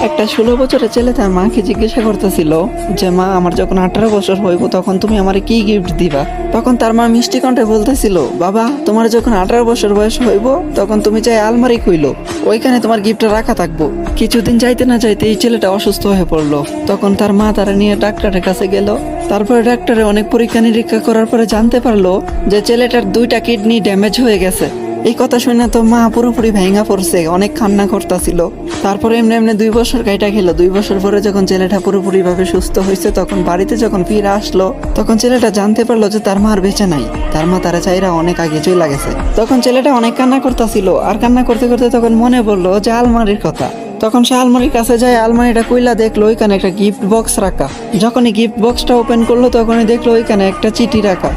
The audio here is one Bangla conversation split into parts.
একটা 16 বছরের ছেলে তার মাকে জিজ্ঞাসা করতেছিল যে মা আমার যখন 18 বছর হইব তখন তুমি আমারে কি গিফট দিবা। তখন তার মা মিষ্টি কণ্ঠে বলতেছিল, বাবা তোমার যখন 18 বছর বয়স হইব তখন তুমি চাই আলমারি খুইলো, ওইখানে তোমার গিফটটা রাখা থাকবো। কিছুদিন যাইতে না যাইতে এই ছেলেটা অসুস্থ হয়ে পড়লো। তখন তার মা তারা নিয়ে ডাক্তারের কাছে গেল। তারপরে ডাক্তারে অনেক পরীক্ষা নিরীক্ষা করার পরে জানতে পারলো যে ছেলেটার 2টা কিডনি ড্যামেজ হয়ে গেছে। এই কথা শুনে তো মা পুরোপুরি ভেঙা পড়ছে, অনেক কান্না করতেছিল। তারপরে এমনি এমনি 2 বছর কাইটা গেল। 2 বছর পরে যখন ছেলেটা পুরোপুরি ভাবে সুস্থ হয়েছে তখন বাড়িতে যখন ফিরে আসলো তখন ছেলেটা জানতে পারলো যে তার মা আর বেঁচে নাই, তার মা তারা চাইরা অনেক আগে চলে গেছে। তখন ছেলেটা অনেক কান্না করতেছিল, আর কান্না করতে করতে তখন মনে পড়লো যে আলমারির কথা। তখন সে আলমারির কাছে যায়, আলমারিটা কইলা দেখলো ওইখানে একটা গিফট বক্স রাখা। যখনই গিফট বক্সটা ওপেন করলো তখনই দেখলো ওইখানে একটা চিঠি রাখা।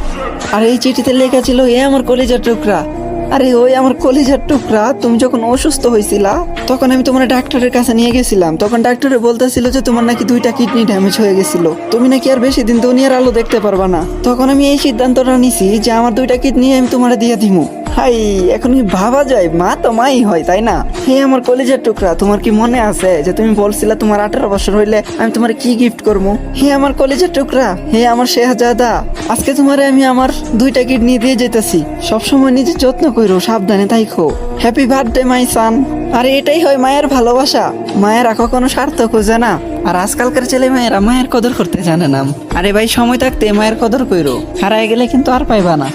আর এই চিঠিতে লেখা ছিল, এ আমার কলিজার টুকরা। আরে ওই আমার কলিজার টুকরা, তুমি যখন অসুস্থ হয়েছিলা তখন আমি তোমার ডাক্তারের কাছে নিয়ে গেছিলাম। তখন ডাক্তারে বলতেছিল যে তোমার নাকি 2টা কিডনি ড্যামেজ হয়ে গেছিল, তুমি নাকি আর বেশি দিন দুনিয়ার আলো দেখতে পারবা না। তখন আমি এই সিদ্ধান্তটা নিছি যে আমার 2টা কিডনি আমি তোমার দিয়ে দিমু। হাই, এখন কি ভাবা যায়, মা তো মাই হয় তাই না? হে আমার কলিজার টুকরা, তোমার কি মনে আছে যে তুমি বলছিলা তোমার 18 বছর হইলে আমি তোমার কি গিফট করবো? হে আমার কলিজার টুকরা, হে আমার শেহজাদা, আজকে তোমারে আমি আমার 2টা কিডনি দিয়ে যেতেছি। সবসময় নিজের যত্ন করো, সাবধানে থাইকো। হ্যাপি বার্থডে মাই সান। আরে এটাই হয় মায়ের ভালোবাসা, মায়েরা কখনো স্বার্থ খোঁজে না। আর আজকালকার ছেলে মেয়েরা মায়ের কদর করতে জানে না। আরে ভাই, সময় থাকতে মায়ের কদর কইরো, হারায় গেলে কিন্তু আর পাইবা না।